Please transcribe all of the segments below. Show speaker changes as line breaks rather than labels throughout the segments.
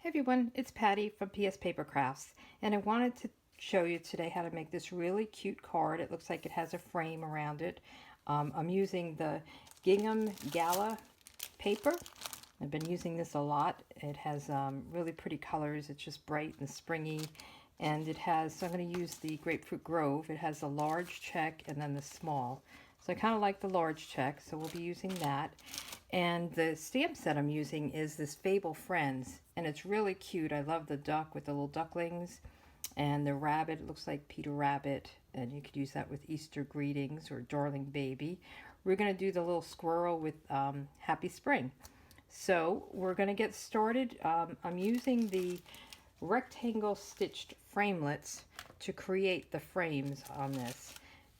Hey everyone, it's Patty from PS Paper Crafts, and I wanted to show you today how to make this really cute card. It looks like it has a frame around it. I'm using the gingham gala paper. I've been using this a lot. It has really pretty colors. It's just bright and springy, and it has, so I'm going to use the Grapefruit Grove. It has a large check and then the small. So I kind of like the large check, so we'll be using that. And the stamp set I'm using is this Fable Friends, and it's really cute. I love the duck with the little ducklings, and the rabbit. It looks like Peter Rabbit, and you could use that with Easter greetings or Darling Baby. We're going to do the little squirrel with Happy Spring. So we're going to get started. I'm using the rectangle stitched framelits to create the frames on this,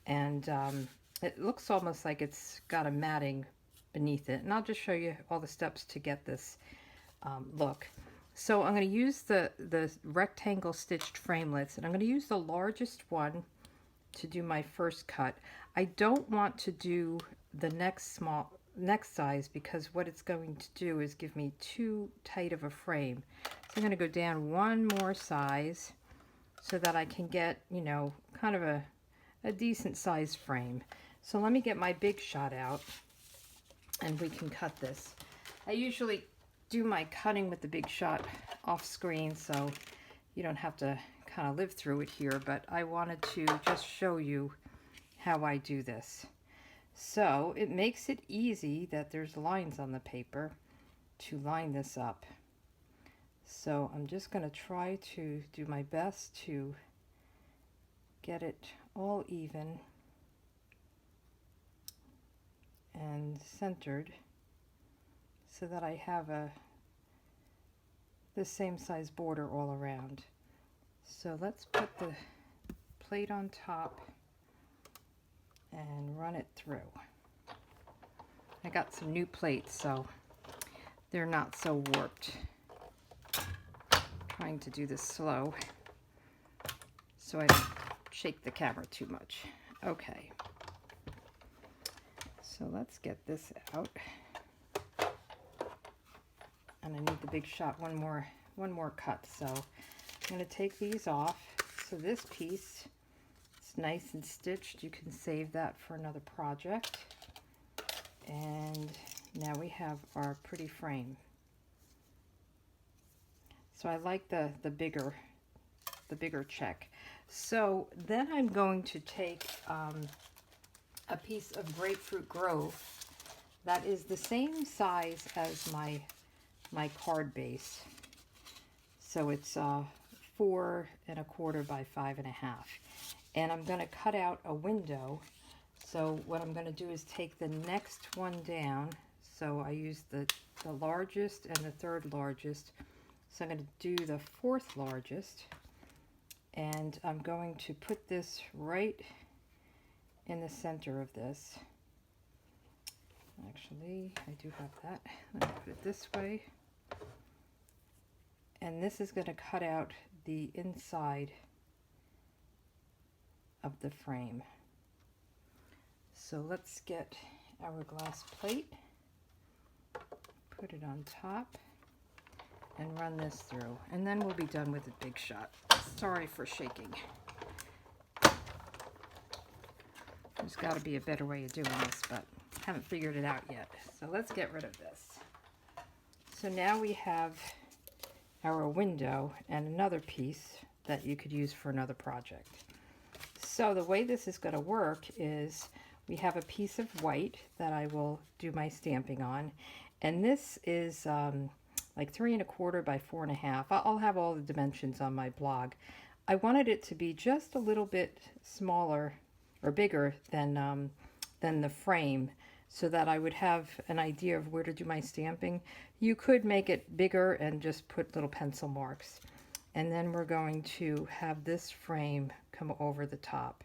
and it looks almost like it's got a matting beneath it, and I'll just show you all the steps to get this look. So I'm going to use the rectangle stitched framelits, and I'm going to use the largest one to do my first cut. I don't want to do the next size because what it's going to do is give me too tight of a frame. So I'm going to go down one more size so that I can get, you know, kind of a decent sized frame. So let me get my big shot out and we can cut this. I usually do my cutting with the big shot off screen, so you don't have to kind of live through it here, but I wanted to just show you how I do this. So it makes it easy that there's lines on the paper to line this up. So I'm just going to try to do my best to get it all even and centered so that I have the same size border all around. So let's put the plate on top and run it through. I got some new plates, so they're not so warped. Trying to do this slow so I don't shake the camera too much. Okay. So let's get this out. And I need the big shot one more cut. So I'm going to take these off. So this piece is nice and stitched. You can save that for another project. And now we have our pretty frame. So I like the bigger check. So then I'm going to take a piece of Grapefruit Grove that is the same size as my card base. So it's 4 1/4 by 5 1/2, and I'm going to cut out a window. So what I'm going to do is take the next one down. So I use the largest and the third largest. So I'm going to do the fourth largest, and I'm going to put this right in the center of this. Actually, I do have that. Let me put it this way. And this is going to cut out the inside of the frame. So let's get our glass plate, put it on top, and run this through. And then we'll be done with the big shot. Sorry for shaking. There's got to be a better way of doing this, but haven't figured it out yet. So let's get rid of this. So now we have our window and another piece that you could use for another project. So the way this is going to work is we have a piece of white that I will do my stamping on, and this is like 3 1/4 by 4 1/2. I'll have all the dimensions on my blog. I wanted it to be just a little bit smaller or bigger than the frame, so that I would have an idea of where to do my stamping. You could make it bigger and just put little pencil marks. And then we're going to have this frame come over the top.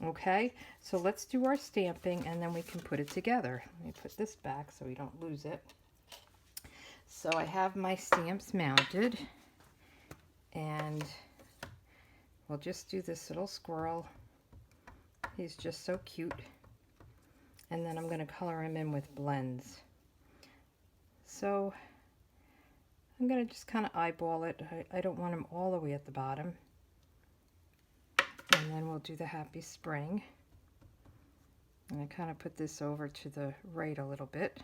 Okay, so let's do our stamping and then we can put it together. Let me put this back so we don't lose it. So I have my stamps mounted, and we'll just do this little squirrel. He's just so cute. And then I'm going to color him in with blends. So I'm going to just kind of eyeball it. I don't want them all the way at the bottom. And then we'll do the Happy Spring. And I kind of put this over to the right a little bit.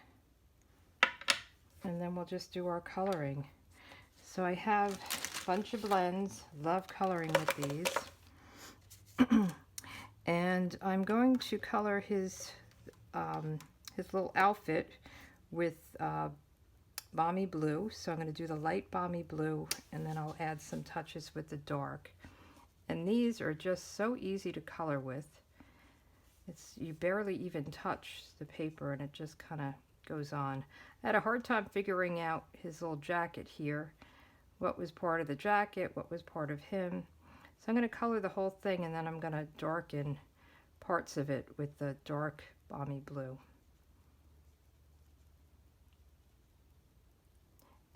And then we'll just do our coloring. So I have a bunch of blends. Love coloring with these. And I'm going to color his little outfit with Balmy Blue. So I'm going to do the light Balmy Blue, and then I'll add some touches with the dark. And these are just so easy to color with. You barely even touch the paper, and it just kind of goes on. I had a hard time figuring out his little jacket here. What was part of the jacket, what was part of him. So I'm going to color the whole thing, and then I'm going to darken parts of it with the dark Balmy Blue.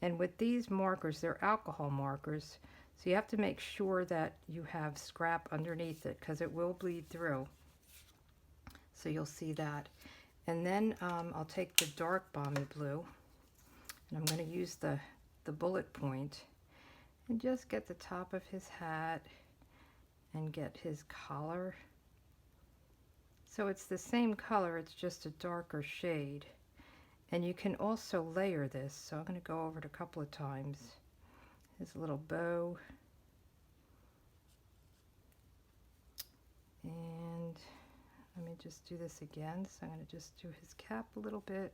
And with these markers, they're alcohol markers, so you have to make sure that you have scrap underneath it, because it will bleed through. So you'll see that. And then I'll take the dark Balmy Blue, and I'm going to use the bullet point and just get the top of his hat and get his collar. So it's the same color, it's just a darker shade. And you can also layer this, so I'm going to go over it a couple of times. His little bow. And let me just do this again. So I'm going to just do his cap a little bit.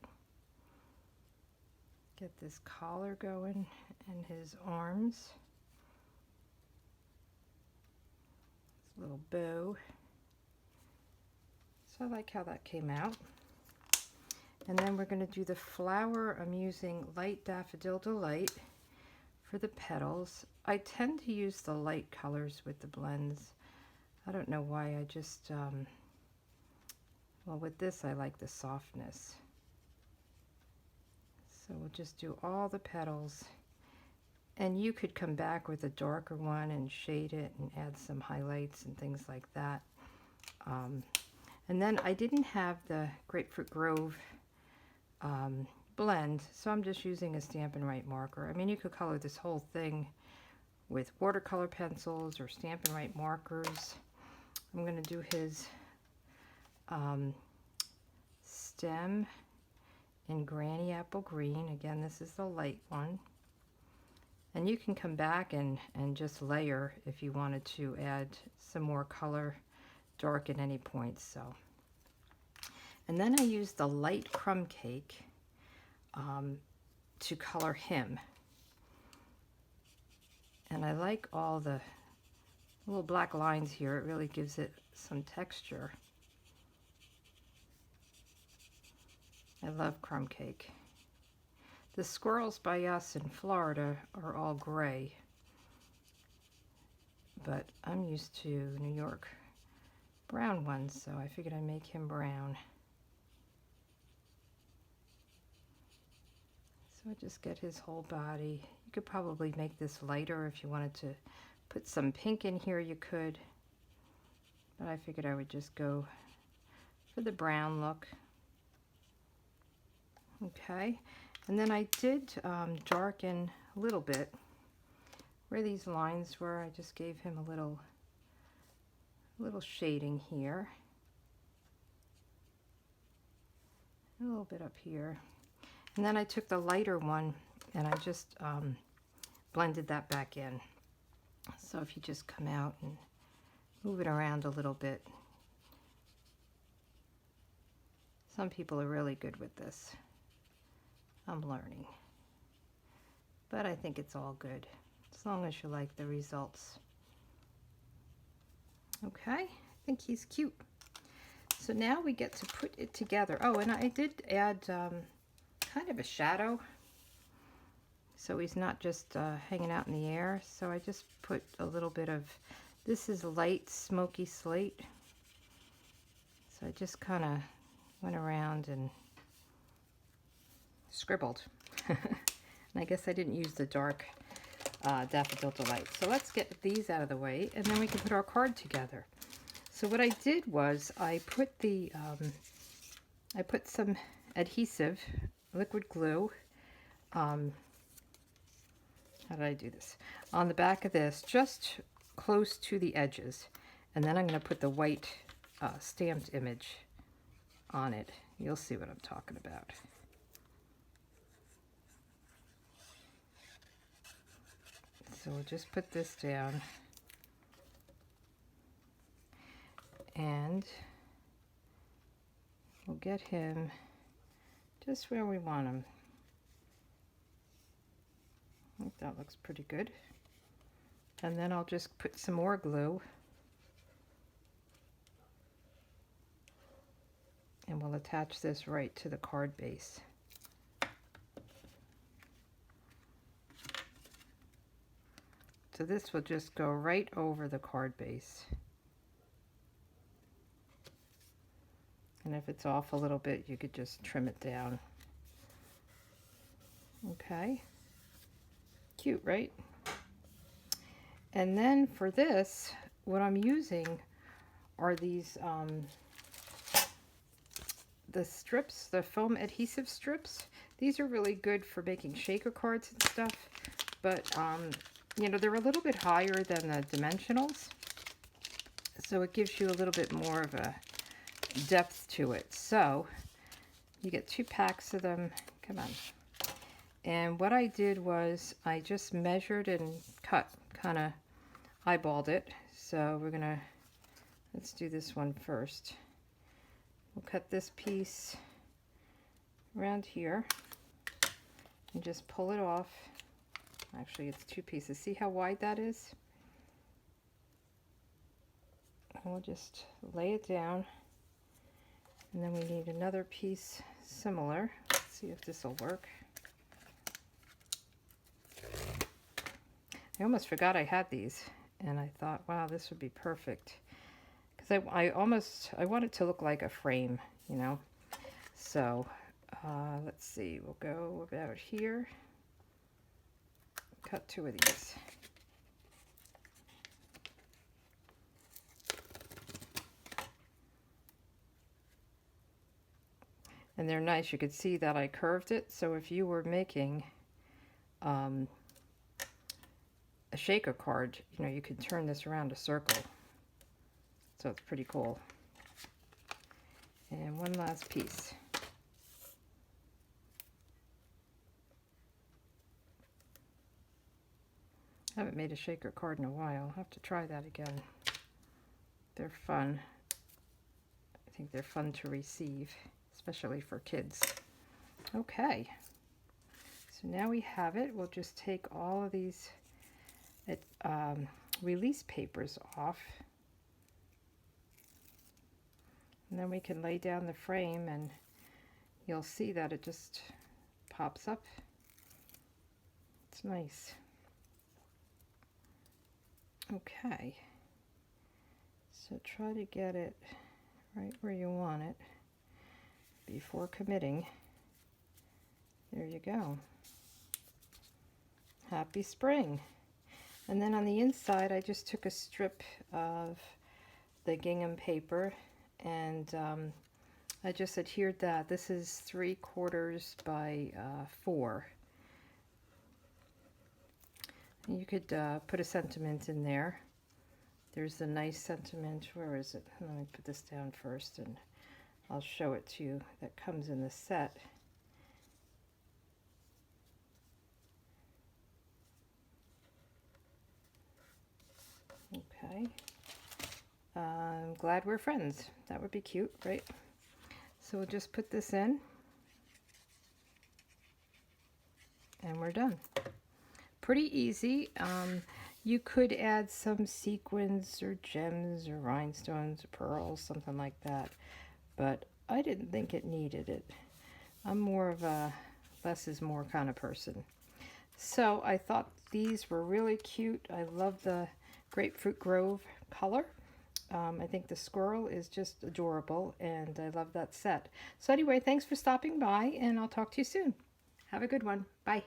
Get this collar going and his arms. His little bow. So I like how that came out. And then we're going to do the flower. I'm using Light Daffodil Delight for the petals. I tend to use the light colors with the blends. I don't know why, I just, well, with this I like the softness. So we'll just do all the petals. And you could come back with a darker one and shade it and add some highlights and things like that. And then I didn't have the Grapefruit Grove blend, so I'm just using a Stampin' Write marker. I mean, you could color this whole thing with watercolor pencils or Stampin' Write markers. I'm going to do his stem in Granny Apple Green. Again, this is the light one. And you can come back and just layer if you wanted to add some more color, dark at any point. So. And then I use the light crumb cake to color him. And I like all the little black lines here. It really gives it some texture. I love crumb cake. The squirrels by us in Florida are all gray, but I'm used to New York brown ones, so I figured I'd make him brown. So I just get his whole body. You could probably make this lighter if you wanted to put some pink in here, you could. But I figured I would just go for the brown look. Okay, and then I did darken a little bit where these lines were. I just gave him a little shading here. A little bit up here. And then I took the lighter one and I just blended that back in. So if you just come out and move it around a little bit. Some people are really good with this. I'm learning. But I think it's all good, as long as you like the results. Okay, I think he's cute. So now we get to put it together. Oh, and I did add kind of a shadow, so he's not just hanging out in the air. So I just put a little bit of, this is light smoky slate. So I just kind of went around and scribbled. And I guess I didn't use the dark Daffodil Delight. So let's get these out of the way, and then we can put our card together. So what I did was I put the I put some adhesive, liquid glue, how did I do this? On the back of this, just close to the edges. And then I'm going to put the white stamped image on it. You'll see what I'm talking about. So we'll just put this down. And we'll get him just where we want him. I think that looks pretty good. And then I'll just put some more glue. And we'll attach this right to the card base. So this will just go right over the card base. And if it's off a little bit, you could just trim it down. Okay. Cute, right? And then for this, what I'm using are these, the strips, the foam adhesive strips. These are really good for making shaker cards and stuff. But, you know, they're a little bit higher than the dimensionals. So it gives you a little bit more of a depth to it. So you get 2 packs of them. Come on. And what I did was I just measured and cut, kind of eyeballed it. So we're gonna, let's do this one first. We'll cut this piece around here and just pull it off. Actually, it's 2 pieces. See how wide that is? And we'll just lay it down. And then we need another piece similar. Let's see if this will work. I almost forgot I had these, and I thought, wow, this would be perfect. Because I want it to look like a frame, you know. So, let's see, we'll go about here. Cut 2 of these. And they're nice. You could see that I curved it. So if you were making a shaker card, you know, you could turn this around a circle. So it's pretty cool. And one last piece. I haven't made a shaker card in a while. I'll have to try that again. They're fun. I think they're fun to receive, especially for kids. Okay. So now we have it. We'll just take all of these release papers off. And then we can lay down the frame and you'll see that it just pops up. It's nice. Okay. So try to get it right where you want it before committing. There you go. Happy spring. And then on the inside, I just took a strip of the gingham paper and I just adhered that. This is 3/4 by 4. You could put a sentiment in there. There's a nice sentiment. Where is it? Let me put this down first and I'll show it to you. That comes in the set. Okay. I'm glad we're friends. That would be cute, right? So we'll just put this in. And we're done. Pretty easy. You could add some sequins or gems or rhinestones or pearls, something like that. But I didn't think it needed it. I'm more of a less is more kind of person. So I thought these were really cute. I love the Grapefruit Grove color. I think the squirrel is just adorable and I love that set. So anyway, thanks for stopping by and I'll talk to you soon. Have a good one. Bye.